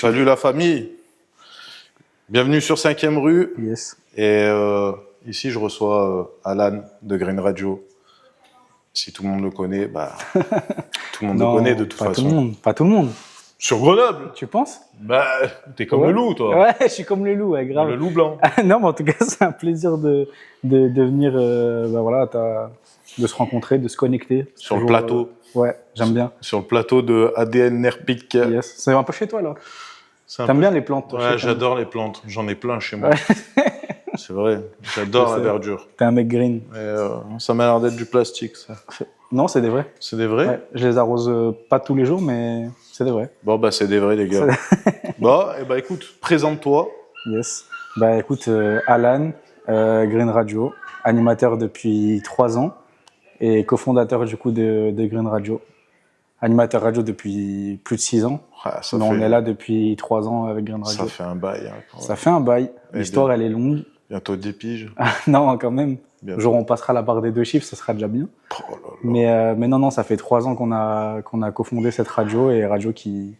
Salut la famille, bienvenue sur 5e rue. Yes. Et ici je reçois Alan de Green Radio. Si tout le monde le connaît, bah, tout le monde le connaît de toute façon. Pas tout le monde. Sur Grenoble. Tu penses? Bah, t'es comme le loup, toi. Ouais, je suis comme le loup, ouais, grave. Le loup blanc. Non, mais en tout cas, c'est un plaisir de venir, bah voilà, de se rencontrer, de se connecter. Sur le plateau. Ouais, j'aime bien. Sur le plateau de ADN Nerpic. Yes. C'est un peu chez toi, là. T'aimes bien les plantes, toi? Ouais, j'adore les plantes. J'en ai plein chez moi. Ouais. C'est vrai. J'adore la verdure. T'es un mec green. Et, ça m'a l'air d'être du plastique, ça. Non, c'est des vrais. C'est des vrais? Ouais, je les arrose pas tous les jours, mais c'est des vrais. Bon, bah, c'est des vrais, les gars. Bon, et bah, écoute, présente-toi. Yes. Bah, écoute, Alan, Green Radio, animateur depuis 3 ans et cofondateur, du coup, de Green Radio. Animateur radio depuis plus de 6 ans. Ah, on est là depuis 3 ans avec Green Radio. Ça fait un bail. Hein, ça fait un bail. L'histoire, elle est longue. Bientôt 10 piges. Non, quand même. Bientôt. Jour où on passera la barre des 2 chiffres, ça sera déjà bien. Oh là là. Mais non, ça fait 3 ans qu'on a cofondé cette radio, et radio qui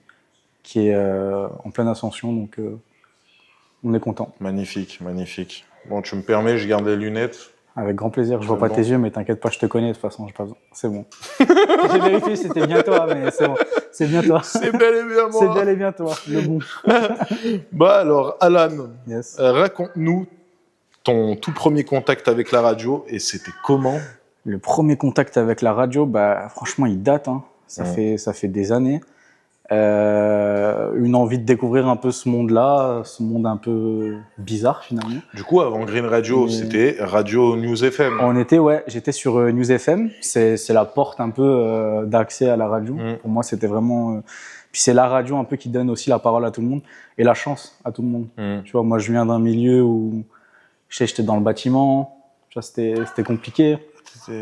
est en pleine ascension, donc on est content. Magnifique, magnifique. Bon, tu me permets, je garde les lunettes. Avec grand plaisir. Je vois pas tes yeux, mais t'inquiète pas, je te connais de toute façon. C'est bon. J'ai vérifié, c'était bien toi, mais c'est bon. C'est bien toi. C'est bel et bien moi. C'est bel et bien toi, le bon. Bah alors, Alan, yes. Raconte-nous ton tout premier contact avec la radio, et c'était comment? Le premier contact avec la radio, bah franchement, il date. Hein. Ça fait des années. Une envie de découvrir un peu ce monde-là, ce monde un peu bizarre finalement. Du coup, avant Green Radio, c'était Radio News FM. J'étais sur News FM. C'est la porte un peu d'accès à la radio. Pour moi, c'était vraiment. Puis c'est la radio un peu qui donne aussi la parole à tout le monde et la chance à tout le monde. Tu vois, moi, je viens d'un milieu où j'étais dans le bâtiment. Tu vois, c'était compliqué.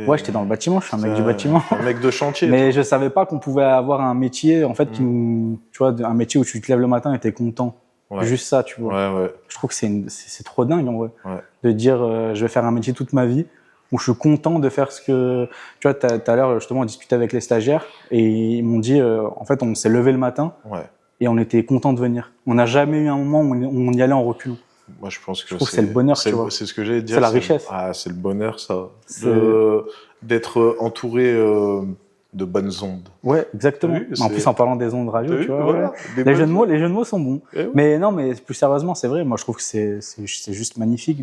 Ouais, j'étais dans le bâtiment, je suis un mec du bâtiment. Un mec de chantier. Mais je savais pas qu'on pouvait avoir un métier, en fait, tu vois, un métier où tu te lèves le matin et t'es content. Ouais. Juste ça, tu vois. Ouais. Je trouve que c'est trop dingue, en vrai. Ouais. De dire, je vais faire un métier toute ma vie, où je suis content de faire ce que... Tu vois, tout à l'heure, justement, on discutait avec les stagiaires, et ils m'ont dit, en fait, on s'est levé le matin, et on était content de venir. On n'a jamais eu un moment où on y allait en reculant. Moi, je pense que c'est le bonheur, tu vois. C'est ce que j'allais dire. C'est la richesse. Ah, c'est le bonheur, ça. D'être entouré de bonnes ondes. Ouais, exactement. Oui, en plus, en parlant des ondes radio, tu vois. Voilà, les jeux de mots sont bons. Oui. Mais non, mais plus sérieusement, c'est vrai. Moi, je trouve que c'est juste magnifique.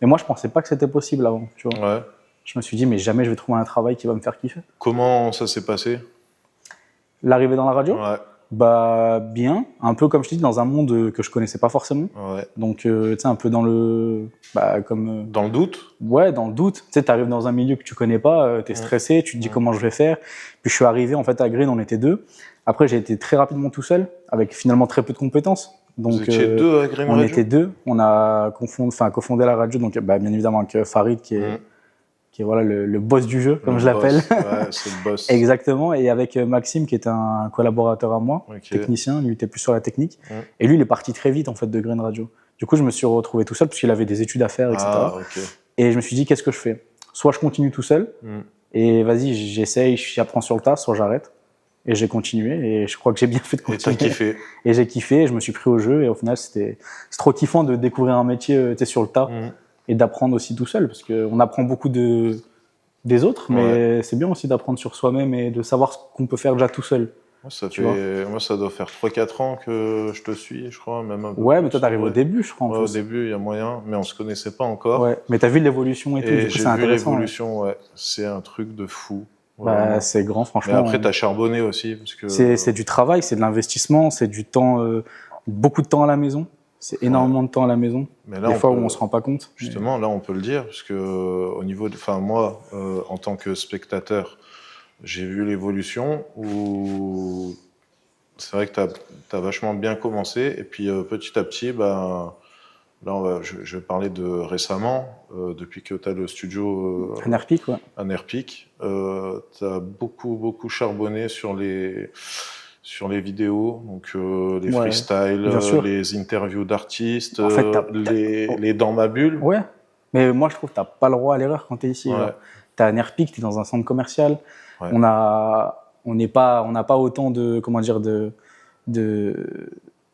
Mais moi, je pensais pas que c'était possible avant, tu vois. Ouais. Je me suis dit, mais jamais je vais trouver un travail qui va me faire kiffer. Comment ça s'est passé? L'arrivée dans la radio? Ouais. Bah bien, un peu comme je te dis, dans un monde que je connaissais pas forcément. Ouais. Donc tu sais, un peu dans le dans le doute. Ouais, dans le doute. Tu sais, t'arrives dans un milieu que tu connais pas, t'es stressé, tu te dis comment je vais faire. Puis je suis arrivé en fait à Green, on était 2. Après j'ai été très rapidement tout seul, avec finalement très peu de compétences. Donc vous étiez 2 à Green Radio? On était 2. On a cofondé la radio, donc bien évidemment avec Farid qui est voilà le boss du jeu, comme je l'appelle. Ouais, c'est le boss. Exactement. Et avec Maxime, qui est un collaborateur à moi, technicien, lui était plus sur la technique. Et lui, il est parti très vite en fait de Green Radio. Du coup, je me suis retrouvé tout seul parce qu'il avait des études à faire, etc. Et je me suis dit, qu'est-ce que je fais? Soit je continue tout seul et vas-y, j'essaye, j'apprends sur le tas, soit j'arrête. Et j'ai continué et je crois que j'ai bien fait de continuer. Et t'as kiffé? Et j'ai kiffé, et je me suis pris au jeu et au final, c'est trop kiffant de découvrir un métier sur le tas. Et d'apprendre aussi tout seul, parce qu'on apprend beaucoup des autres, mais c'est bien aussi d'apprendre sur soi-même et de savoir ce qu'on peut faire déjà tout seul. Moi, ça doit faire 3-4 ans que je te suis, je crois, même un peu plus. Mais toi, t'arrives au début, je crois. Au début, il y a moyen, mais on se connaissait pas encore. Ouais, mais t'as vu l'évolution et tout, du coup, c'est intéressant. J'ai vu l'évolution, c'est un truc de fou. Bah, c'est grand, franchement. Mais après, t'as charbonné aussi, parce que... C'est du travail, c'est de l'investissement, c'est du temps, beaucoup de temps à la maison. C'est énormément de temps à la maison. Mais là, des fois où on se rend pas compte. Justement, là, on peut le dire, parce que au niveau moi, en tant que spectateur, j'ai vu l'évolution où c'est vrai que t'as vachement bien commencé, et puis petit à petit, là, je vais parler de récemment, depuis que t'as le studio à Nerpic, ouais. À Nerpic, t'as beaucoup charbonné sur les vidéos, donc les freestyles, les interviews d'artistes, en fait, les dans ma bulle. Ouais, mais moi je trouve que t'as pas le droit à l'erreur quand t'es ici. T'es à Nerpic, t'es dans un centre commercial. Ouais. On n'a pas autant de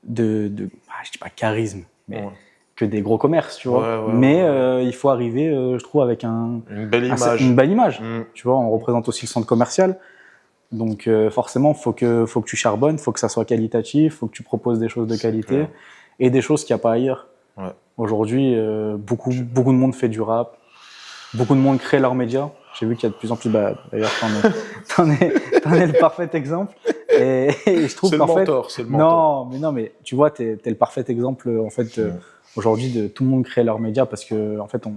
je dis pas charisme, mais que des gros commerces, tu vois. Mais il faut arriver, je trouve, avec une belle image. Tu vois, on représente aussi le centre commercial. Donc forcément, faut que tu charbonnes, faut que ça soit qualitatif, faut que tu proposes des choses de qualité et des choses qu'il n'y a pas ailleurs. Aujourd'hui, beaucoup de monde fait du rap, beaucoup de monde crée leurs médias. J'ai vu qu'il y a de plus en plus, d'ailleurs, t'en es le parfait exemple. Et je trouve qu'en fait, c'est le mentor. Non, mais tu vois, t'es le parfait exemple en fait aujourd'hui de tout le monde crée leurs médias parce que en fait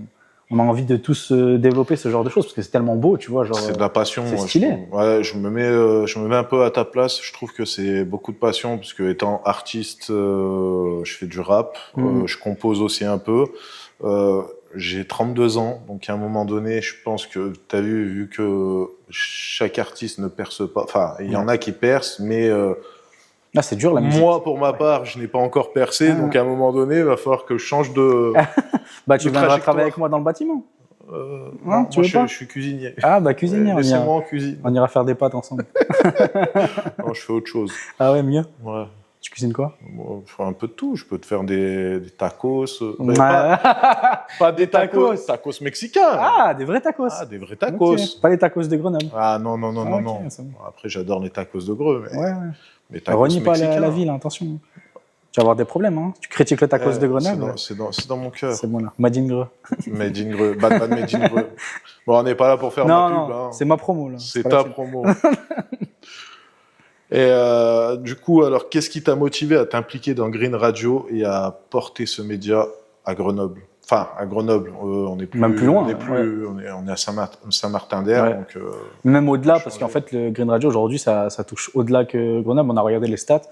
on a envie de tous développer ce genre de choses parce que c'est tellement beau, tu vois, genre. C'est de la passion. C'est stylé. Je me mets un peu à ta place. Je trouve que c'est beaucoup de passion parce que étant artiste, je fais du rap, je compose aussi un peu. J'ai 32 ans, donc à un moment donné, je pense que tu as vu que chaque artiste ne perce pas. Enfin, il y en a qui percent, mais là, c'est dur la musique. Moi, pour ma part, je n'ai pas encore percé, donc à un moment donné, il va falloir que je change de. Tu viendras travailler avec moi dans le bâtiment. Non, je suis cuisinier. Ah, cuisinier. Laissez-moi en cuisine. On ira faire des pâtes ensemble. Non, je fais autre chose. Ah ouais, mieux. Ouais. Tu cuisines quoi? Je fais un peu de tout. Je peux te faire des tacos. Pas des tacos mexicains. Ah, des vrais tacos. Ah, des vrais tacos. Okay. Pas les tacos de Grenoble. Ah non. Bon. Après, j'adore les tacos de Greux. Mais tacos renie pas la ville, attention. Tu vas avoir des problèmes. Hein. Tu critiques le tacos de Grenoble. C'est dans mon cœur. C'est bon là. Made in Greux. Made in Greux. Batman Made in Greux. Bon, on n'est pas là pour faire ma pub. Non, c'est ma promo là. C'est ta promo. Et du coup, alors, qu'est-ce qui t'a motivé à t'impliquer dans Green Radio et à porter ce média à Grenoble? Enfin, à Grenoble, on est plus, même plus loin. On est à Saint-Martin-d'Air. Donc, même au-delà, parce qu'en fait, le Green Radio aujourd'hui, ça touche au-delà que Grenoble. On a regardé les stats.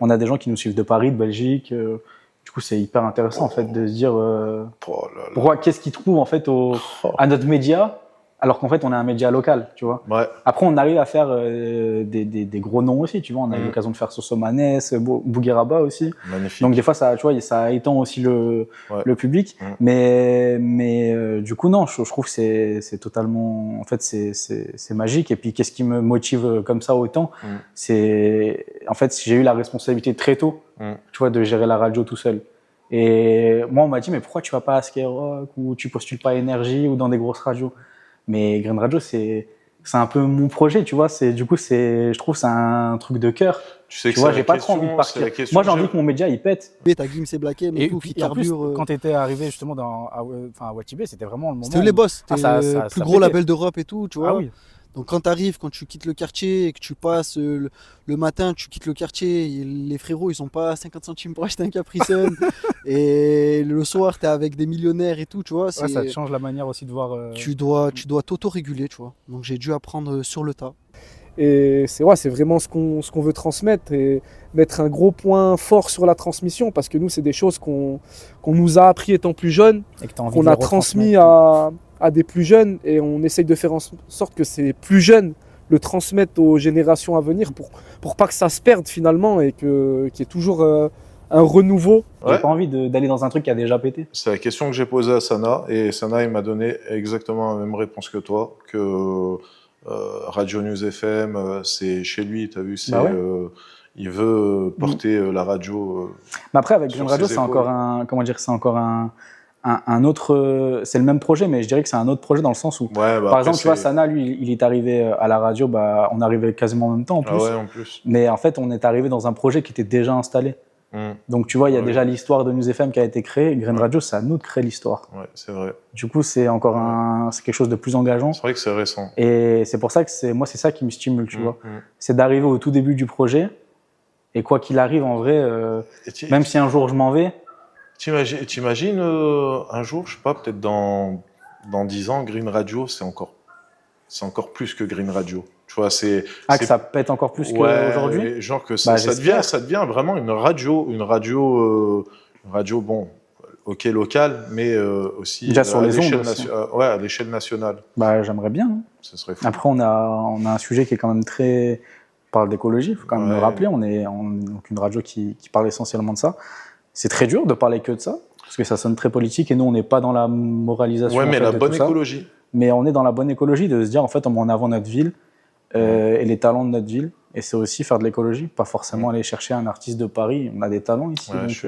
On a des gens qui nous suivent de Paris, de Belgique. Du coup, c'est hyper intéressant en fait de se dire pourquoi, qu'est-ce qu'ils trouvent en fait à notre média. Alors qu'en fait, on est un média local, tu vois. Après, on arrive à faire des gros noms aussi, tu vois. On a eu l'occasion de faire Sosomanes, Bougueraba aussi. Magnifique. Donc, des fois, ça, tu vois, ça étend aussi le public. Mais du coup, non, je trouve que c'est totalement... En fait, c'est magique. Et puis, qu'est-ce qui me motive comme ça autant c'est... En fait, j'ai eu la responsabilité très tôt, tu vois, de gérer la radio tout seul. Et moi, on m'a dit, mais pourquoi tu vas pas à Skyrock ou tu postules pas à Énergie ou dans des grosses radios? Mais Green Radio, c'est un peu mon projet, tu vois. Je trouve que c'est un truc de cœur. Tu vois, j'ai pas trop envie de partir. Moi, j'ai envie que mon média, il pète. T'as Gims et Blacké, mais tout qui carbure. Quand t'étais arrivé justement à Watibé, c'était vraiment le moment. C'était les boss. C'était le plus gros label d'Europe et tout, tu vois. Ah oui. Donc quand t'arrives, quand tu quittes le quartier et que tu passes le matin, tu quittes le quartier, les frérots, ils ont pas 50 centimes pour acheter un Capri Sun. Et le soir, t'es avec des millionnaires et tout, tu vois. Ça te change la manière aussi de voir. Tu dois t'auto-réguler, tu vois. Donc j'ai dû apprendre sur le tas. Et c'est vraiment ce qu'on veut transmettre et mettre un gros point fort sur la transmission parce que nous, c'est des choses qu'on nous a appris étant plus jeunes, qu'on a transmis à des plus jeunes et on essaye de faire en sorte que ces plus jeunes le transmettent aux générations à venir pour pas que ça se perde finalement et qu'il y ait toujours un renouveau. J'ai pas envie d'aller dans un truc qui a déjà pété. C'est la question que j'ai posée à Sana et Sana, il m'a donné exactement la même réponse que toi, que Radio News FM, c'est chez lui, tu as vu, il veut porter la radio. Mais après, avec Green Radio, c'est encore un autre. C'est le même projet, mais je dirais que c'est un autre projet dans le sens où, par exemple, tu vois, Sana, lui, il est arrivé à la radio, on arrivait quasiment en même temps en plus. Ah ouais, en plus. Mais en fait, on est arrivé dans un projet qui était déjà installé. Donc, tu vois, il y a déjà l'histoire de News FM qui a été créée. Green Radio, c'est à nous de créer l'histoire. Ouais, c'est vrai. Du coup, c'est encore c'est quelque chose de plus engageant. C'est vrai que c'est récent. Et c'est pour ça que c'est ça qui me stimule, tu vois. C'est d'arriver au tout début du projet. Et quoi qu'il arrive, en vrai, même si un jour je m'en vais. T'imagines un jour, je sais pas, peut-être dans 10 ans, Green Radio, c'est encore plus que Green Radio. Tu vois, que ça pète encore plus qu'aujourd'hui. Genre que ça devient vraiment une radio, bon, ok, locale, mais aussi déjà sur les ondes à l'échelle nationale. J'aimerais bien. Hein. Ce serait fou. Après, on a un sujet qui est quand même très... On parle d'écologie, il faut quand même le rappeler. On est donc une radio qui parle essentiellement de ça. C'est très dur de parler que de ça, parce que ça sonne très politique, et nous, on n'est pas dans la moralisation. Ouais, mais la bonne écologie. Mais on est dans la bonne écologie, de se dire, en fait, on met en avant notre ville, et les talents de notre ville. Et c'est aussi faire de l'écologie, pas forcément aller chercher un artiste de Paris. On a des talents ici. Ouais, donc, je suis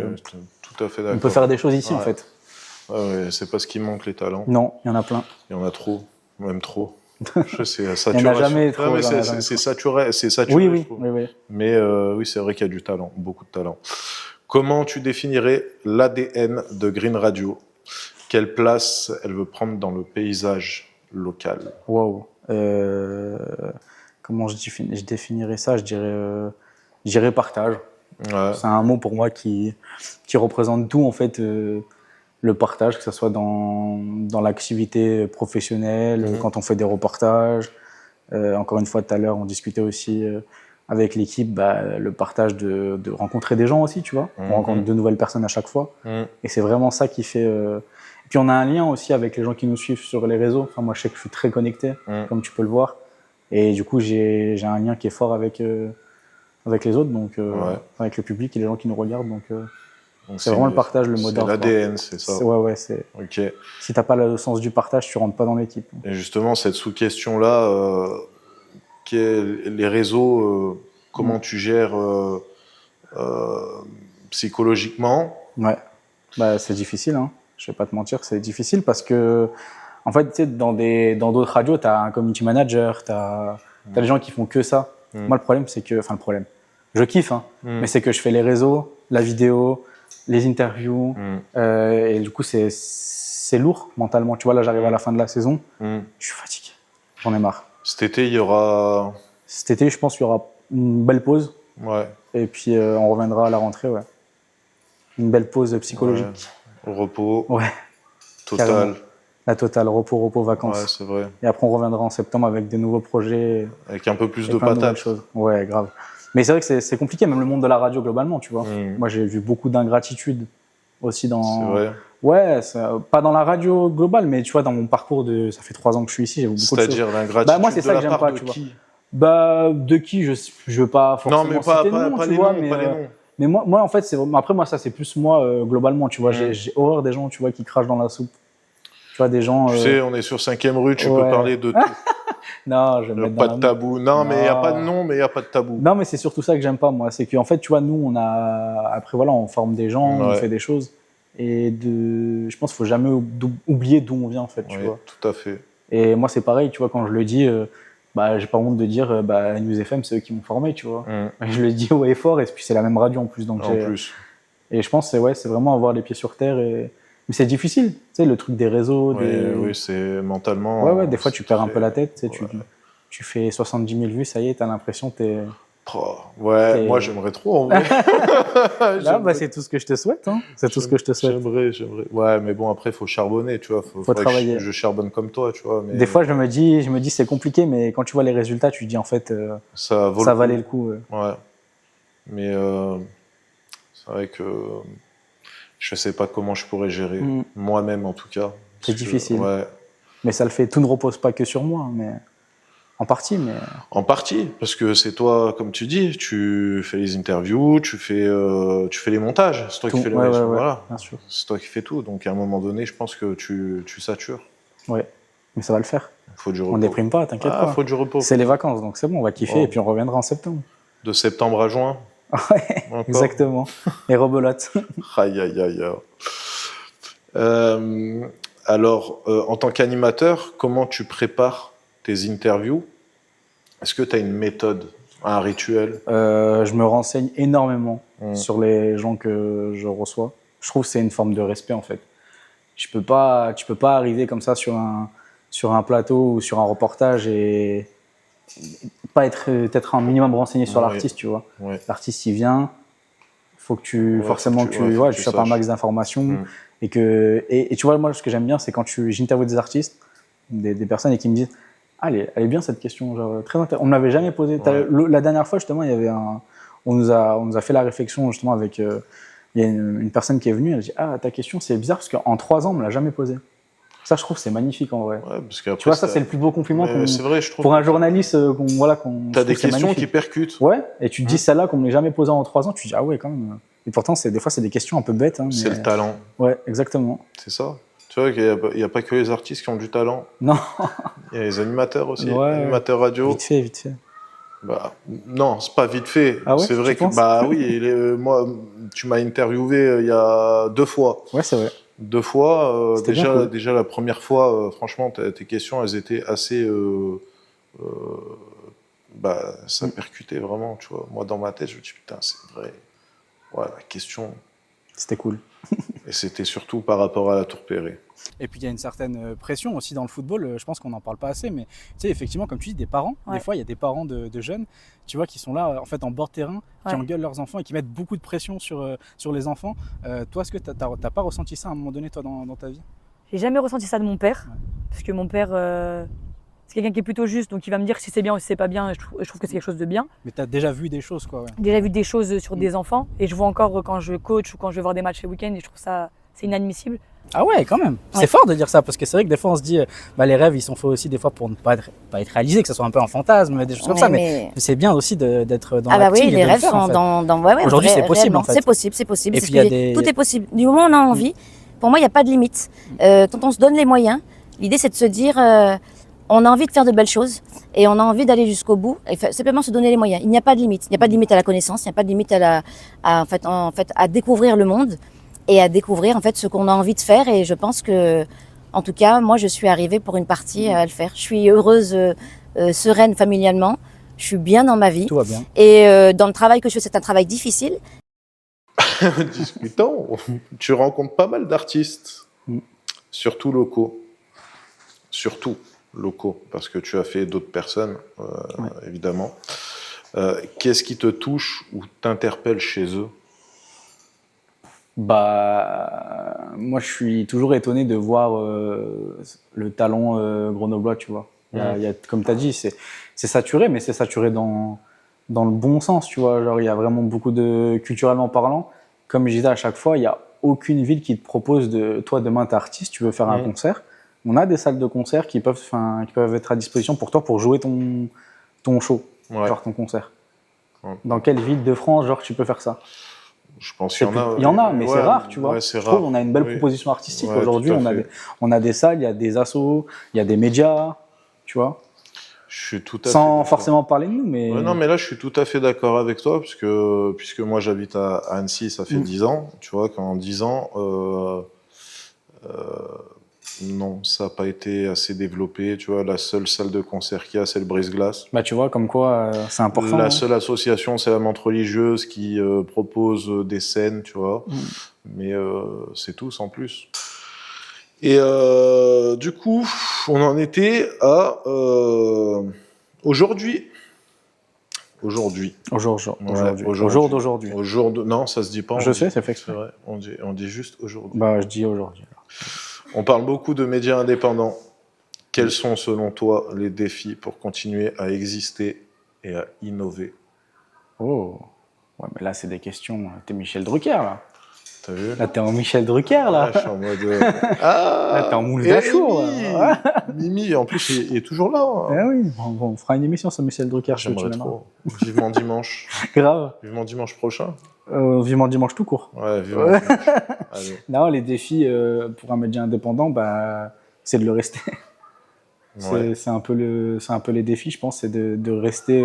tout à fait d'accord. On peut faire des choses ici, en fait. Ouais, c'est pas ce qui manque, les talents. Non, il y en a plein. Il y en a trop, même trop. C'est il n'y en a jamais trop. C'est saturé. Oui. Mais oui, c'est vrai qu'il y a du talent, beaucoup de talent. Comment tu définirais l'ADN de Green Radio? Quelle place elle veut prendre dans le paysage local? Wow. Comment je définirais ça? Je dirais partage. Ouais. C'est un mot pour moi qui représente tout, en fait, le partage, que ce soit dans l'activité professionnelle, quand on fait des reportages. Encore une fois, tout à l'heure, on discutait aussi avec l'équipe, le partage de rencontrer des gens aussi, tu vois. On rencontre de nouvelles personnes à chaque fois. Et c'est vraiment ça qui fait... Et puis on a un lien aussi avec les gens qui nous suivent sur les réseaux. Enfin, moi, je sais que je suis très connecté, comme tu peux le voir. Et du coup, j'ai un lien qui est fort avec les autres, donc avec le public et les gens qui nous regardent. Donc c'est vraiment le partage, le mot d'ordre. C'est l'ADN, c'est ça. Ouais, c'est. Ok. Si t'as pas le sens du partage, tu rentres pas dans l'équipe. Et justement, cette sous-question-là, les réseaux, comment tu gères psychologiquement? Ouais, c'est difficile, hein. Je vais pas te mentir, c'est difficile parce que, en fait, tu sais, dans d'autres radios, t'as un community manager, t'as des gens qui font que ça. Moi, le problème, c'est que, je kiffe, hein, mais c'est que je fais les réseaux, la vidéo, les interviews, et du coup, c'est lourd mentalement. Tu vois, là, j'arrive à la fin de la saison, je suis fatigué, j'en ai marre. Cet été, il y aura... Cet été, je pense qu'il y aura une belle pause. Ouais. Et puis, on reviendra à la rentrée, ouais. Une belle pause psychologique. Ouais. Repos. Ouais. Total. Carrément. La totale, repos, vacances. Ouais, c'est vrai. Et après, on reviendra en septembre avec des nouveaux projets. Avec un peu plus de patates. Ouais, grave. Mais c'est vrai que c'est compliqué, même le monde de la radio globalement, tu vois. Moi, j'ai vu beaucoup d'ingratitude aussi dans... C'est vrai. Ouais, pas dans la radio globale, mais tu vois, dans mon parcours ça fait 3 ans que je suis ici, j'ai vu beaucoup de choses. C'est-à-dire l'ingratitude moi, c'est ça que j'aime pas, tu vois. De qui je veux pas forcément citer le nom, tu vois, mais moi, en fait, après, moi, ça, c'est plus moi, globalement, tu vois. J'ai horreur des gens, tu vois, qui crachent dans la soupe. Tu vois, des gens... Tu sais, on est sur 5e rue, tu peux parler de tout. Non, je vais me mettre pas de tabou. Non, mais il n'y a pas de nom, mais il n'y a pas de tabou. Non, mais c'est surtout ça que j'aime pas, moi. C'est qu'en fait, tu vois, nous, après, voilà, on forme des gens, on fait des choses. Et je pense qu'il faut jamais oublier d'où on vient, en fait, tu vois. Tout à fait. Et moi, c'est pareil, tu vois, quand je le dis, j'ai pas honte de dire, News FM, c'est eux qui m'ont formé, tu vois. Je le dis haut et fort, et puis c'est la même radio en plus. Donc et je pense que c'est vraiment avoir les pieds sur terre. Mais c'est difficile, tu sais, le truc des réseaux. Oui, c'est mentalement. Ouais, des fois, tu perds un peu la tête, tu sais, tu fais 70 000 vues, ça y est, t'as l'impression que t'es... moi j'aimerais trop en vrai. Là, c'est tout ce que je te souhaite, hein. C'est tout ce que je te souhaite. J'aimerais. Ouais, mais bon, après, il faut charbonner, tu vois. Faut travailler. Je charbonne comme toi, tu vois. Mais... Des fois, je me dis, c'est compliqué, mais quand tu vois les résultats, tu te dis, en fait, ça valait le coup. Ouais. Mais c'est vrai que je sais pas comment je pourrais gérer, moi-même en tout cas. C'est difficile. Mais ça le fait. Tout ne repose pas que sur moi, mais... En partie, mais... En partie, parce que c'est toi, comme tu dis, tu fais les interviews, tu fais les montages, c'est toi qui fais les montages, voilà. C'est toi qui fais tout, donc à un moment donné, je pense que tu satures. Ouais, mais ça va le faire. Faut du repos. On déprime pas, t'inquiète pas. Faut du repos. C'est les vacances, donc c'est bon, on va kiffer, et puis on reviendra en septembre. De septembre à juin. Ouais, exactement. Et rebelote. Aïe, aïe, aïe. Alors, en tant qu'animateur, comment tu prépares tes interviews? Est-ce que tu as une méthode, un rituel? Je me renseigne énormément sur les gens que je reçois. Je trouve que c'est une forme de respect, en fait. Tu peux pas arriver comme ça sur un plateau ou sur un reportage et pas être un minimum renseigné sur l'artiste, tu vois. L'artiste, il vient, faut que tu chopes un max d'informations et tu vois, moi, ce que j'aime bien, c'est quand j'interviewe des artistes, des personnes et qui me disent, elle est bien cette question, genre, très intéressante. On ne l'avait jamais posée. La dernière fois, justement, il y avait on nous a fait la réflexion, justement, avec, il y a une personne qui est venue, elle a dit, ta question, c'est bizarre, parce qu'en 3 ans, on ne me l'a jamais posée. Ça, je trouve, c'est magnifique, en vrai. Ouais, parce qu'après, tu vois, ça, c'est le plus beau compliment c'est vrai, je trouve. Pour un journaliste, T'as des questions qui percutent. Ouais, et tu te dis, celle-là, qu'on ne m'ait jamais posée en 3 ans, tu te dis, ah ouais, quand même. Et pourtant, des fois, c'est des questions un peu bêtes. Hein, c'est le talent. Ouais, exactement. C'est ça. Tu vois qu'il n'y a pas que les artistes qui ont du talent. Non. Il y a les animateurs aussi, animateurs radio. Vite fait. Non, c'est pas vite fait. Ah ouais, c'est vrai que oui, moi, tu m'as interviewé il y a 2 fois. Ouais, c'est vrai. 2 fois. Cool. Déjà la première fois, franchement, tes questions, elles étaient assez. Ça percutait vraiment, tu vois. Moi, dans ma tête, je me dis putain, c'est vrai. Ouais, la question. C'était cool. Et c'était surtout par rapport à la Tour Perret. Et puis il y a une certaine pression aussi dans le football, je pense qu'on n'en parle pas assez, mais tu sais, effectivement, comme tu dis, des parents, des fois il y a des parents de jeunes, tu vois, qui sont là en fait en bord de terrain, qui engueulent leurs enfants et qui mettent beaucoup de pression sur les enfants. Toi, est-ce que tu n'as pas ressenti ça à un moment donné, toi, dans ta vie? J'ai jamais ressenti ça de mon père, parce que mon père, c'est quelqu'un qui est plutôt juste, donc il va me dire si c'est bien ou si c'est pas bien, et je trouve que c'est quelque chose de bien. Mais tu as déjà vu des choses, quoi. Ouais. Déjà vu des choses sur des enfants, et je vois encore quand je coach ou quand je vais voir des matchs les week-ends, et je trouve ça, c'est inadmissible. Ah ouais, quand même. C'est fort de dire ça, parce que c'est vrai que des fois on se dit, les rêves ils sont faits aussi des fois pour ne pas être réalisés, que ce soit un peu un fantasme, des choses comme ça, mais c'est bien aussi d'être dans l'acting. Ah bah oui, les rêves faire, sont en fait. dans Aujourd'hui c'est possible en fait. C'est possible. Et puis, tout est possible. Du moment où on a envie, pour moi il n'y a pas de limite. Quand on se donne les moyens, l'idée c'est de se dire, on a envie de faire de belles choses et on a envie d'aller jusqu'au bout, et simplement se donner les moyens. Il n'y a pas de limite. Il n'y a pas de limite à la connaissance, il n'y a pas de limite à découvrir le monde. Et à découvrir en fait ce qu'on a envie de faire, et je pense que, en tout cas, moi je suis arrivée pour une partie à le faire. Je suis heureuse, sereine familialement, je suis bien dans ma vie. Tout va bien. Et dans le travail que je fais, c'est un travail difficile. Discutons, tu rencontres pas mal d'artistes, surtout locaux, parce que tu as fait d'autres personnes, évidemment. Qu'est-ce qui te touche ou t'interpelle chez eux? Moi, je suis toujours étonné de voir le talent grenoblois, tu vois. Comme tu as dit, c'est saturé, mais c'est saturé dans le bon sens, tu vois. Genre, il y a vraiment beaucoup de, culturellement parlant, comme je disais à chaque fois, il n'y a aucune ville qui te propose toi, demain, t'es artiste, tu veux faire un concert. On a des salles de concert qui peuvent être à disposition pour toi pour jouer ton show, genre ton concert. Dans quelle ville de France, genre, tu peux faire ça? Je pense qu'il y en a. Il y en a, mais c'est rare, tu vois. Ouais, je trouve qu'on a une belle proposition artistique. Aujourd'hui, on a des salles, il y a des assos, il y a des médias, tu vois. Je suis tout à Sans forcément parler de nous, mais... non, mais là, je suis tout à fait d'accord avec toi, puisque moi, j'habite à Annecy, ça fait 10 ans. Tu vois, qu'en 10 ans, non, ça n'a pas été assez développé. Tu vois, la seule salle de concert qu'il y a, c'est le Brise-Glace. Tu vois, comme quoi, c'est important. La seule association, c'est la Menthe Religieuse qui propose des scènes, tu vois. Mais c'est tout, sans plus. Et du coup, on en était à aujourd'hui. Au jour d'aujourd'hui. Non, ça se dit pas. Je sais, c'est fait exprès. C'est vrai. On dit juste aujourd'hui. Je dis aujourd'hui. On parle beaucoup de médias indépendants. Quels sont, selon toi, les défis pour continuer à exister et à innover? Oh, ouais, mais là, c'est des questions. T'es Michel Drucker, là. T'as vu? Là, t'es en Michel Drucker, là. Je suis en mode. Là, t'es en moule d'achour, là. Mimi, en plus, il est toujours là. Eh oui, on fera une émission sur Michel Drucker. J'aimerais trop. Vivement dimanche. Grave. Vivement dimanche prochain. Vivement dimanche tout court. Ouais, vivement dimanche. Allez. Non, les défis pour un média indépendant, c'est de le rester. C'est un peu les défis, je pense, c'est de rester.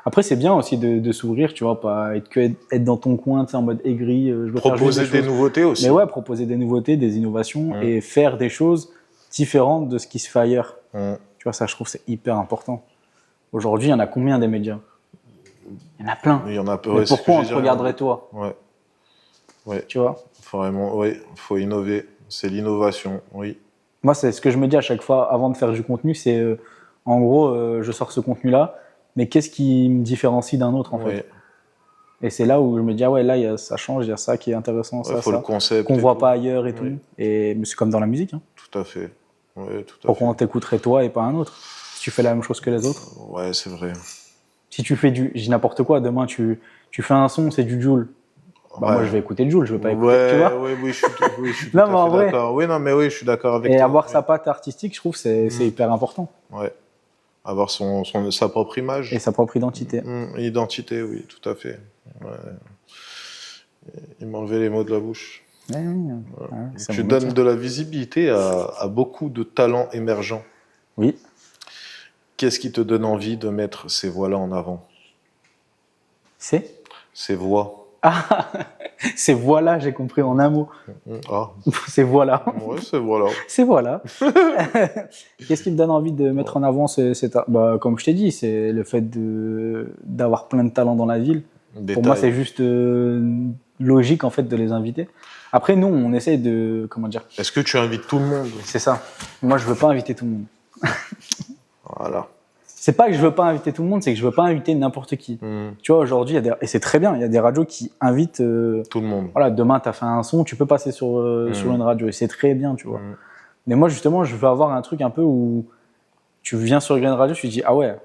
Après, c'est bien aussi de s'ouvrir, tu vois, pas être dans ton coin, tu sais, en mode aigri. Proposer des nouveautés aussi. Mais ouais, proposer des nouveautés, des innovations et faire des choses différentes de ce qui se fait ailleurs. Tu vois, ça, je trouve, c'est hyper important. Aujourd'hui, il y en a combien des médias? Il y en a plein. Il y en a peu. Mais pourquoi on te regarderait toi? Ouais. Tu vois? Faut innover. C'est l'innovation, oui. Moi, c'est ce que je me dis à chaque fois avant de faire du contenu, c'est en gros, je sors ce contenu-là, mais qu'est-ce qui me différencie d'un autre en fait? Et c'est là où je me dis, là, ça change, il y a ça qui est intéressant, ça le concept qu'on voit pas ailleurs et tout. Mais c'est comme dans la musique. Hein. Tout à fait. Pourquoi on t'écouterait toi et pas un autre? Si tu fais la même chose que les autres? Ouais, c'est vrai. Si tu fais j'ai n'importe quoi, demain tu fais un son, c'est du Jul. Moi, je vais écouter Jul, je vais pas écouter, tu vois. Oui, je suis tout non, à fait d'accord. Oui, je suis d'accord avec toi. Et avoir sa patte artistique, je trouve, c'est hyper important. Ouais. Avoir sa propre image. Et sa propre identité. Identité, oui, tout à fait. Ouais. Il m'a enlevé les mots de la bouche. Tu donnes de la visibilité à beaucoup de talents émergents. Oui. Qu'est-ce qui te donne envie de mettre ces voix-là en avant? Ces voix. Ah, c'est voilà, j'ai compris en un mot. Ah. C'est voilà. Ouais, c'est voilà. C'est voilà. Qu'est-ce qui me donne envie de mettre en avant comme je t'ai dit, c'est le fait d'avoir plein de talents dans la ville. Pour moi, c'est juste logique en fait de les inviter. Après, nous, on essaie de Est-ce que tu invites tout le monde? C'est ça. Moi, je veux pas inviter tout le monde. Voilà. C'est pas que je veux pas inviter tout le monde, c'est que je veux pas inviter n'importe qui. Tu vois, aujourd'hui, et c'est très bien, il y a des radios qui invitent tout le monde. Voilà, demain, tu as fait un son, tu peux passer sur une radio et c'est très bien, tu vois. Mais moi, justement, je veux avoir un truc un peu où tu viens sur Green Radio, tu te dis, ah ouais,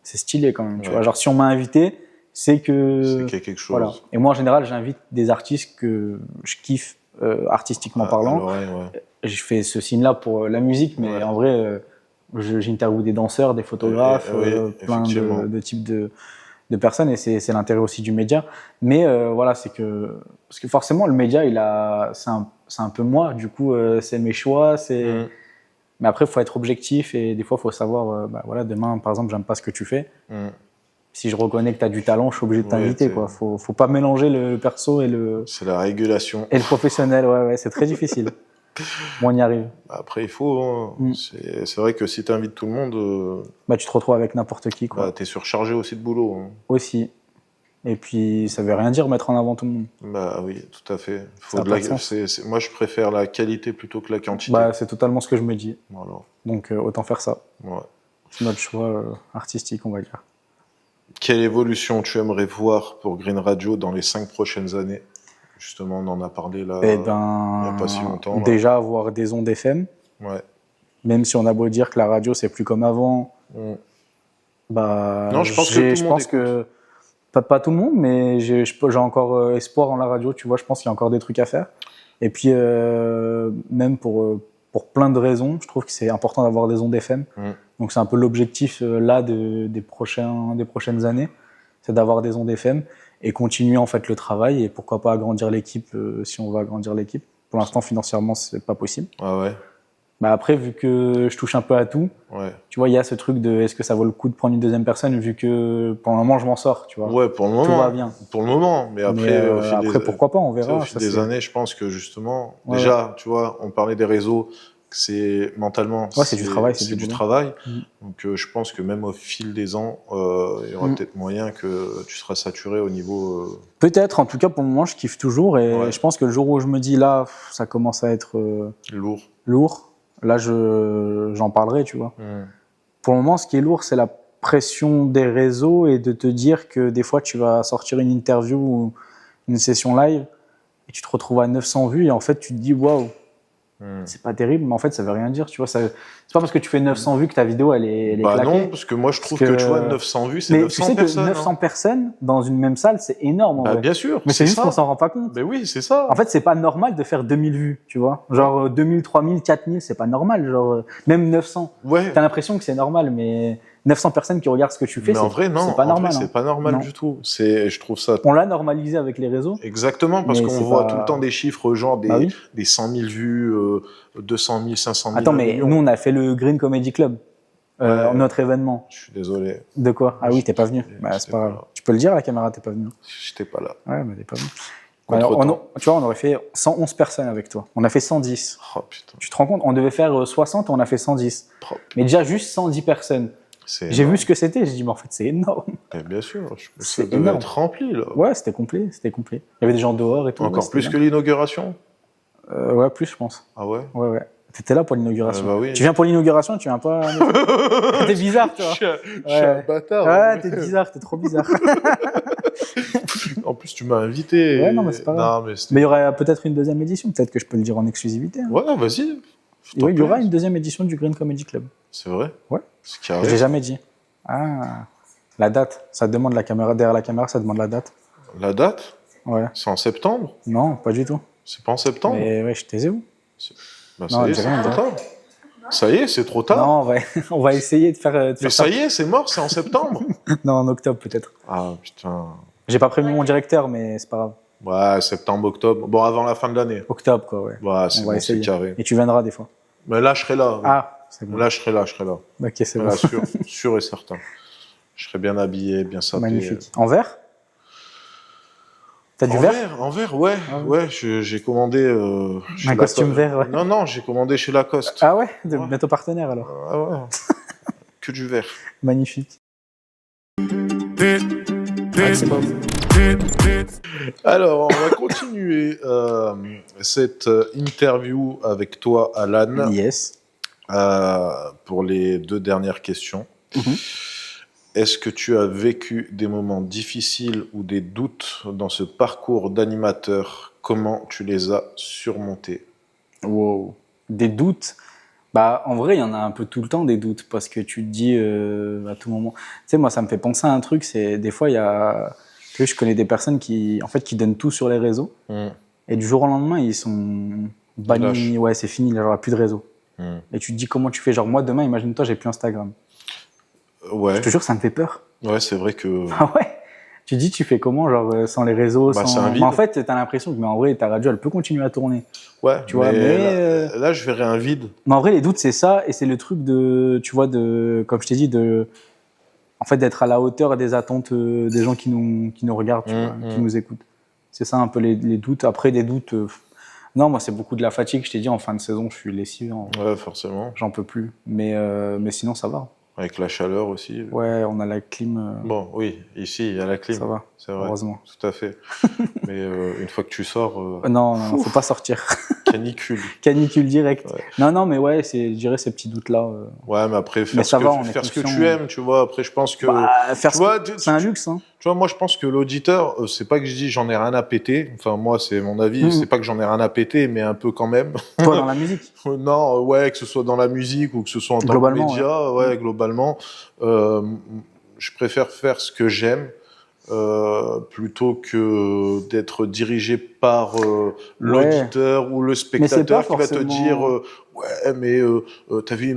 c'est stylé quand même. Tu vois, genre, si on m'a invité, c'est qu'il y a quelque chose. Voilà. Et moi, en général, j'invite des artistes que je kiffe artistiquement parlant. Je fais ce signe-là pour la musique, mais en vrai, j'interviewe des danseurs, des photographes, plein de types de personnes, et c'est l'intérêt aussi du média. Mais voilà, parce que forcément, le média, c'est un peu moi, du coup, c'est mes choix, mais après, il faut être objectif, et des fois, il faut savoir, voilà, demain, par exemple, j'aime pas ce que tu fais. Si je reconnais que tu as du talent, je suis obligé de t'inviter, quoi. Faut pas mélanger le perso et c'est la régulation. Et le professionnel, ouais, c'est très difficile. Bon, on y arrive. Après, il faut. Hein. C'est vrai que si tu invites tout le monde. Tu te retrouves avec n'importe qui, quoi. Tu es surchargé aussi de boulot. Hein. Aussi. Et puis, ça veut rien dire mettre en avant tout le monde. Oui, tout à fait. Moi, je préfère la qualité plutôt que la quantité. C'est totalement ce que je me dis. Voilà. Donc, autant faire ça. Ouais. C'est notre choix artistique, on va dire. Quelle évolution tu aimerais voir pour Green Radio dans les 5 prochaines années? Justement, on en a parlé là, il n'y a pas si longtemps. Déjà, avoir des ondes FM. Ouais. Même si on a beau dire que la radio, c'est plus comme avant. Non, je pense que pas tout le monde, mais j'ai encore espoir en la radio, tu vois. Je pense qu'il y a encore des trucs à faire. Et puis, même pour plein de raisons, je trouve que c'est important d'avoir des ondes FM. Donc, c'est un peu l'objectif là des prochaines années, c'est d'avoir des ondes FM. Et continuer en fait le travail, et pourquoi pas agrandir l'équipe si on veut agrandir l'équipe. Pour l'instant, financièrement, c'est pas possible. Ah ouais. Après, vu que je touche un peu à tout, tu vois, il y a ce truc de est-ce que ça vaut le coup de prendre une deuxième personne, vu que pour le moment, je m'en sors, tu vois. Ouais, pour le moment. Tout va bien. Pour le moment, mais après, après pourquoi pas, on verra. Au fil des années, je pense que justement, déjà, tu vois, on parlait des réseaux. C'est mentalement, c'est du travail, c'est du travail. Donc je pense que même au fil des ans, il y aura peut-être moyen que tu seras saturé au niveau. Peut-être. En tout cas, pour le moment, je kiffe toujours, et je pense que le jour où je me dis là, ça commence à être lourd. Là, j'en parlerai, tu vois. Pour le moment, ce qui est lourd, c'est la pression des réseaux et de te dire que des fois, tu vas sortir une interview ou une session live et tu te retrouves à 900 vues et en fait, tu te dis waouh. C'est pas terrible, mais en fait, ça veut rien dire, tu vois. C'est pas parce que tu fais 900 vues que ta vidéo, elle est claquée. Non, parce que moi, je trouve que tu vois, 900 vues, c'est 900 personnes. Mais tu sais que 900 personnes dans une même salle, c'est énorme, en vrai. Bien sûr. Mais c'est juste qu'on s'en rend pas compte. Oui, c'est ça. En fait, c'est pas normal de faire 2000 vues, tu vois. Genre 2000, 3000, 4000, c'est pas normal. Genre, même 900. T'as l'impression que c'est normal, mais 900 personnes qui regardent ce que tu fais, c'est pas normal. C'est pas normal du tout. Je trouve ça. On l'a normalisé avec les réseaux. Exactement, parce qu'on voit tout le temps des chiffres, genre des 100 000 vues, 200 000, 500 000. Attends, mais nous, on a fait le Green Comedy Club, notre événement. Je suis désolé. De quoi? Ah oui, t'es pas venu. C'est pas grave. Tu peux le dire à la caméra, t'es pas venu. J'étais pas là. Ouais, mais t'es pas venu. Tu vois, on aurait fait 111 personnes avec toi. On a fait 110. Oh putain. Tu te rends compte? On devait faire 60, on a fait 110. Mais déjà, juste 110 personnes. J'ai vu ce que c'était, j'ai dit, mais en fait, c'est énorme. Et bien sûr, ça devait être rempli, là. Ouais, c'était complet. Il y avait des gens dehors et tout. Encore plus que l'inauguration? Ouais, plus, je pense. Ah ouais? Ouais. T'étais là pour l'inauguration. Oui. Tu viens pour l'inauguration, tu viens pas. T'es bizarre, tu vois. Je suis un bâtard. Ouais, t'es bizarre, t'es trop bizarre. En plus, tu m'as invité. Ouais, non, mais c'est pas grave. Mais il y aurait peut-être une deuxième édition, peut-être que je peux le dire en exclusivité. Ouais, vas-y. Oui, il y aura une deuxième édition du Green Comedy Club. C'est vrai? Ouais. Je l'ai jamais dit. Ah, la date. Ça demande la caméra, derrière la caméra, ça demande la date. La date? Ouais. C'est en septembre? Non, pas du tout. C'est pas en septembre? Mais ouais, je taisais où? Ça y est, c'est trop tard. Ça y est, c'est trop tard. Non, on va essayer de faire. Mais ça y est, c'est mort, c'est en septembre. Non, en octobre peut-être. Ah putain. J'ai pas prévenu mon directeur, mais c'est pas grave. Ouais, septembre, octobre. Bon, avant la fin de l'année. Octobre, quoi, ouais. Ouais, c'est bon, c'est carré. Et tu viendras des fois. Mais là, je serai là. Ah, bon. Là, je serai là. Ok, c'est là, bon. sûr et certain. Je serai bien habillé, bien sapé. Magnifique. En verre? T'as du verre? En verre, ouais. Ah, ouais, j'ai commandé. Un costume vert, ouais. Non, j'ai commandé chez Lacoste. Ah ouais? Bientôt partenaire alors. Ah ouais. Que du verre. Magnifique. Alors, on va continuer cette interview avec toi, Alan. Yes. Pour les 2 dernières questions. Est-ce que tu as vécu des moments difficiles ou des doutes dans ce parcours d'animateur? Comment tu les as surmontés? Wow. Des doutes? Bah, en vrai, il y en a un peu tout le temps des doutes parce que tu te dis à tout moment. Tu sais, moi, ça me fait penser à un truc. C'est des fois, il y a. Tu sais, je connais des personnes qui donnent tout sur les réseaux et du jour au lendemain, ils sont bannis. Ouais, c'est fini. Il n'y aura plus de réseau. Et tu te dis comment tu fais. Genre moi, demain, imagine-toi, j'ai plus Instagram. Ouais. Je te jure, ça me fait peur. Ouais, c'est vrai que. Ah ouais. Tu te dis, tu fais comment, genre sans les réseaux, bah, sans. Mais en fait, t'as l'impression que, mais en vrai, ta radio, elle peut continuer à tourner. Ouais. Tu vois, mais là, je verrais un vide. Mais en vrai, les doutes, c'est ça, et c'est le truc de, tu vois, comme je t'ai dit, en fait, d'être à la hauteur des attentes des gens qui nous regardent, tu vois, qui nous écoutent. C'est ça un peu les doutes. Après, des doutes. Non, moi, c'est beaucoup de la fatigue. Je t'ai dit, en fin de saison, je suis lessivé. Ouais, forcément. J'en peux plus. Mais sinon, ça va. Avec la chaleur aussi. Ouais, on a la clim. Bon, oui, ici, il y a la clim. Ça va, c'est vrai. Heureusement. Tout à fait. Mais une fois que tu sors... Non, faut pas sortir. Canicule. Canicule direct. Ouais. Non, mais ouais, je dirais ces petits doutes-là. Ouais, mais après, faire ce que tu aimes, tu vois. Après, je pense que... c'est un luxe, hein. Tu vois, moi, je pense que l'auditeur, c'est pas que je dis j'en ai rien à péter. Enfin, moi, c'est mon avis. C'est pas que j'en ai rien à péter, mais un peu quand même. Toi, dans la musique? Non, ouais, que ce soit dans la musique ou que ce soit en tant que média, ouais, globalement. Je préfère faire ce que j'aime plutôt que d'être dirigé par l'auditeur ou le spectateur qui va te dire ouais, mais t'as vu, il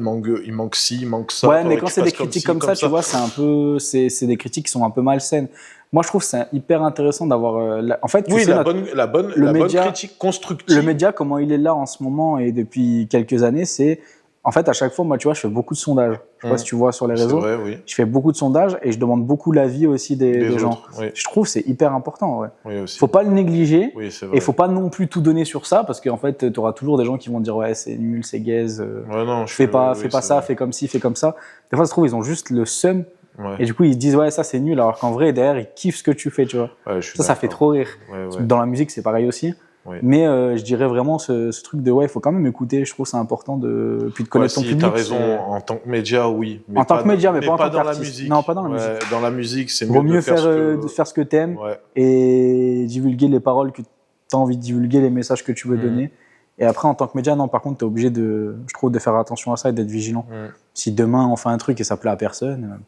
manque ci, il manque ça. Ouais, mais quand c'est des critiques comme ça, tu vois, c'est des critiques qui sont un peu malsaines. Moi, je trouve que c'est hyper intéressant d'avoir. En fait, tu sais, la bonne critique constructive. Le média, comment il est là en ce moment et depuis quelques années, c'est. En fait, à chaque fois, moi, tu vois, je fais beaucoup de sondages. Je sais pas si tu vois sur les réseaux. C'est vrai, oui. Je fais beaucoup de sondages et je demande beaucoup l'avis aussi des gens. Oui. Je trouve que c'est hyper important. Ouais. Oui, aussi. Faut pas le négliger. Oui, c'est vrai. Et faut pas non plus tout donner sur ça parce qu'en fait, tu auras toujours des gens qui vont dire ouais, c'est nul, c'est gaze. Ouais, non, fais pas ça, fais comme ci, fais comme ça. Des fois, ça se trouve, ils ont juste le seum. Ouais. Et du coup, ils disent ouais, ça c'est nul, alors qu'en vrai, derrière, ils kiffent ce que tu fais, tu vois. Ouais, ça fait trop rire. Ouais. Dans la musique, c'est pareil aussi. Oui. Mais je dirais vraiment ce truc de ouais, il faut quand même écouter. Je trouve c'est important puis de connaître ton public. T'as raison. En tant que média, oui. Mais en tant que média, mais pas en tant dans la qu'artiste. musique. Non, pas dans la musique. Dans la musique, c'est mieux de faire ce que t'aimes et divulguer les paroles que t'as envie de divulguer, les messages que tu veux donner. Et après, en tant que média, non, par contre, t'es obligé je trouve, de faire attention à ça et d'être vigilant. Si demain on fait un truc et ça plaît à personne,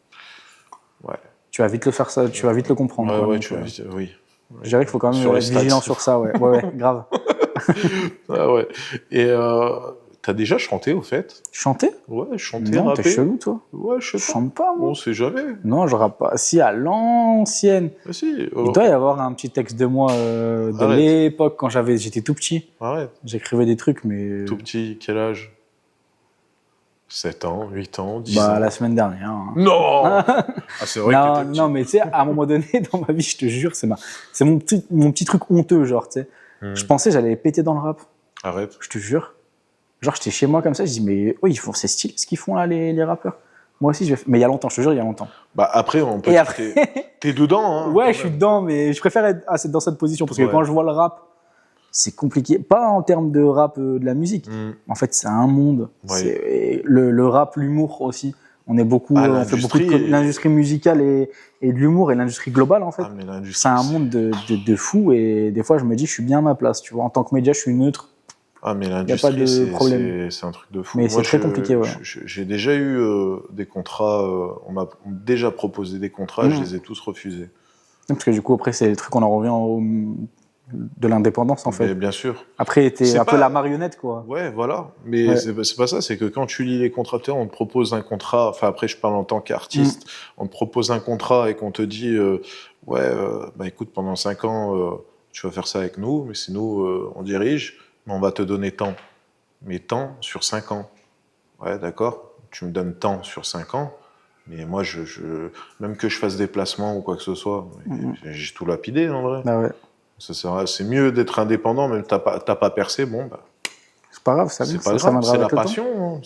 tu vas vite le faire ça, tu vas vite le comprendre. Oui. Je dirais qu'il faut quand même être vigilant sur ça, ouais, grave. Ah ouais. Et t'as déjà chanté au fait? Chanté? Ouais, chanté, non, rappé. T'es chelou, toi. Ouais, je chante pas, moi. On sait jamais. Non, je rappe pas. Si, à l'ancienne. Ah, si. Il doit y avoir un petit texte de moi de l'époque quand j'étais tout petit. Arrête. J'écrivais des trucs, mais. Tout petit, quel âge? 7 ans, 8 ans, 10 ans. La semaine dernière. Hein. Non. C'est vrai que t'étais petit. Non, mais tu sais, à un moment donné, dans ma vie, je te jure, c'est mon petit truc honteux, genre, tu sais. Je pensais que j'allais péter dans le rap. Arrête. Je te jure. Genre, j'étais chez moi comme ça, je dis, mais oui, c'est stylé ce qu'ils font là, les rappeurs. Moi aussi, je vais. Mais il y a longtemps, je te jure, il y a longtemps. Bah, après, on peut dire que t'es dedans, hein. Ouais, je suis dedans, mais je préfère être dans cette position parce que quand je vois le rap, c'est compliqué. Pas en termes de rap de la musique. En fait, c'est un monde. Ouais. Le rap, l'humour aussi. On fait beaucoup de l'industrie musicale et de l'humour et l'industrie globale, en fait. C'est un monde de fou et des fois, je me dis, je suis bien à ma place. Tu vois, en tant que média, je suis neutre. Ah, mais l'industrie, c'est un truc de fou. Mais c'est très compliqué, ouais. J'ai déjà eu des contrats, on m'a déjà proposé des contrats, je les ai tous refusés. Parce que du coup, après, c'est le truc, on en revient de l'indépendance, en fait. Mais bien sûr. Après, t'es un peu la marionnette, quoi. Ouais, voilà. Mais c'est pas ça, c'est que quand tu lis les contrats, on te propose un contrat, enfin après, je parle en tant qu'artiste, on te propose un contrat et qu'on te dit, bah écoute, pendant 5 ans, tu vas faire ça avec nous, mais c'est nous, on dirige, mais on va te donner tant. Mais tant sur 5 ans. Ouais, d'accord, tu me donnes tant sur 5 ans, mais moi, même que je fasse des placements ou quoi que ce soit, j'ai tout lapidé, en vrai. Ah ouais. C'est mieux d'être indépendant, même t'as pas percé, bon, bah. C'est pas grave, ça viendra avec le temps. C'est la passion,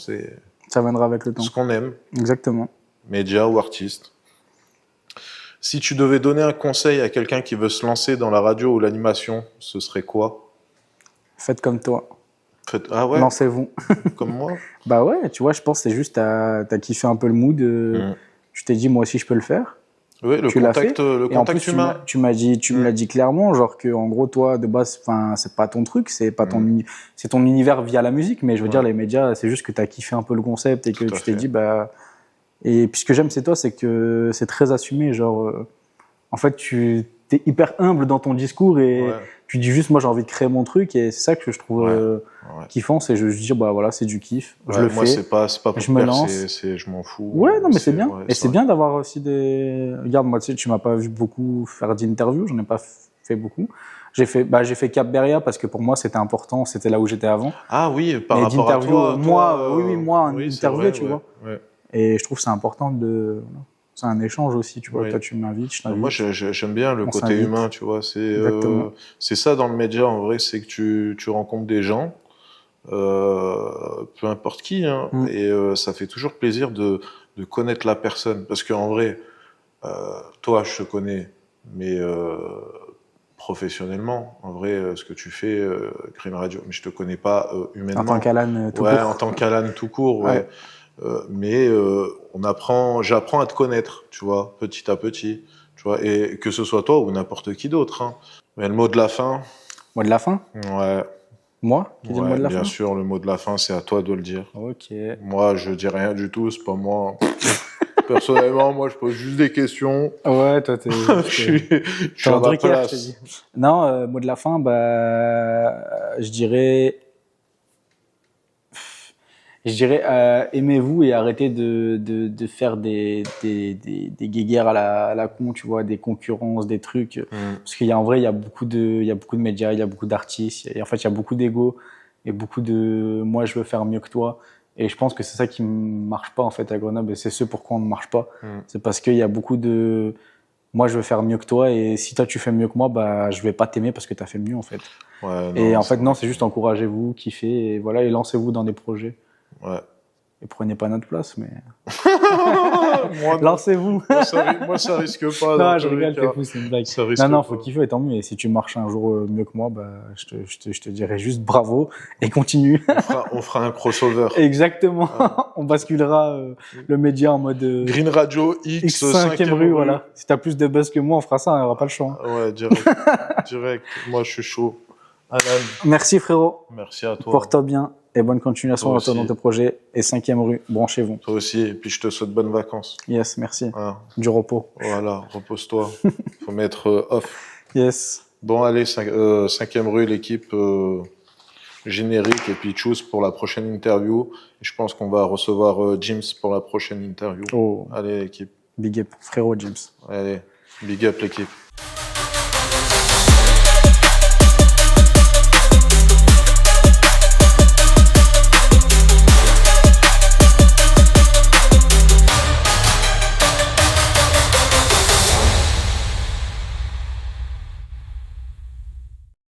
ça viendra avec le temps. Ce qu'on aime. Exactement. Média ou artiste. Si tu devais donner un conseil à quelqu'un qui veut se lancer dans la radio ou l'animation, ce serait quoi? Faites comme toi. Ah ouais? Lancez-vous. Comme moi? Bah ouais, tu vois, je pense que c'est juste, t'as kiffé un peu le mood. Tu t'es dit, moi aussi, je peux le faire. Oui, le contact humain. Tu me l'as dit clairement, genre que en gros toi de base, enfin c'est pas ton truc, c'est pas c'est ton univers via la musique, mais je veux dire les médias, c'est juste que t'as kiffé un peu le concept et que tu t'es dit bah. Et puis ce que j'aime c'est toi, c'est que c'est très assumé, genre en fait tu t'es hyper humble dans ton discours et tu dis juste moi j'ai envie de créer mon truc et c'est ça que je trouve kiffant, c'est je dis bah voilà c'est du kiff, je le moi, fais. c'est pas pour je me lance. Je m'en fous. Ouais non mais c'est bien et c'est bien d'avoir aussi des. Regarde moi tu sais tu m'as pas vu beaucoup faire d'interviews, j'en ai pas fait beaucoup. J'ai fait Cap Beria parce que pour moi c'était important, c'était là où j'étais avant. Ah oui, par rapport à toi. Moi une interview tu vois. Ouais. Et je trouve que c'est important de. C'est un échange aussi, tu vois. Toi, tu m'invites, je t'invite. Moi, j'aime bien le côté humain, tu vois. C'est ça dans le média, en vrai, c'est que tu rencontres des gens, peu importe qui, hein, et ça fait toujours plaisir de connaître la personne. Parce qu'en vrai, toi, je te connais, mais professionnellement, en vrai, ce que tu fais, Green Radio, mais je te connais pas humainement. En tant qu'Alan tout court. Ouais, en tant qu'Alan tout court, ouais. Mais j'apprends à te connaître, tu vois, petit à petit, tu vois, et que ce soit toi ou n'importe qui d'autre. Hein. Mais le mot de la fin. Mot de la fin? Ouais. Moi qui dis le mot de la fin? Bien sûr, le mot de la fin, c'est à toi de le dire. Ok. Moi, je dis rien du tout, c'est pas moi. Personnellement, moi, je pose juste des questions. Ouais, toi, t'es je suis à ma place. Non, mot de la fin, bah, je dirais, aimez-vous et arrêtez de faire des guéguerres à la con, tu vois, des concurrences, des trucs. Parce qu'en vrai, il y a beaucoup de médias, il y a beaucoup d'artistes, en fait, il y a beaucoup d'ego et beaucoup de moi, je veux faire mieux que toi. Et je pense que c'est ça qui marche pas, en fait, à Grenoble. Et c'est ce pourquoi on ne marche pas. C'est parce qu'il y a beaucoup de moi, je veux faire mieux que toi. Et si toi, tu fais mieux que moi, bah, je vais pas t'aimer parce que tu as fait mieux, en fait. Ouais, et en fait, non, c'est juste encouragez-vous, kiffez et voilà, et lancez-vous dans des projets. Ouais. Et prenez pas notre place, mais. Moi, lancez-vous. moi, ça risque pas. Non, je rigole, t'es fou, c'est une blague. Non, faut pas. kiffer, et tant mieux. Et si tu marches un jour mieux que moi, bah, je te dirai juste bravo et continue. On fera un crossover. Exactement. On basculera le média en mode. Green Radio X 5e rue, voilà. Si t'as plus de buzz que moi, on fera ça, on aura pas le choix. Ouais, direct. Moi, je suis chaud. Alan. Merci, frérot. Merci à toi. Porte-toi bien. Et bonne continuation dans tes projets. Et 5e rue, branchez-vous. Toi aussi, et puis je te souhaite bonnes vacances. Yes, merci. Voilà. Du repos. Voilà, repose-toi. Faut mettre off. Yes. Bon, allez, 5e rue, l'équipe générique, et puis choose pour la prochaine interview. Et je pense qu'on va recevoir James pour la prochaine interview. Oh. Allez, l'équipe. Big up, frérot James. Allez, big up, l'équipe.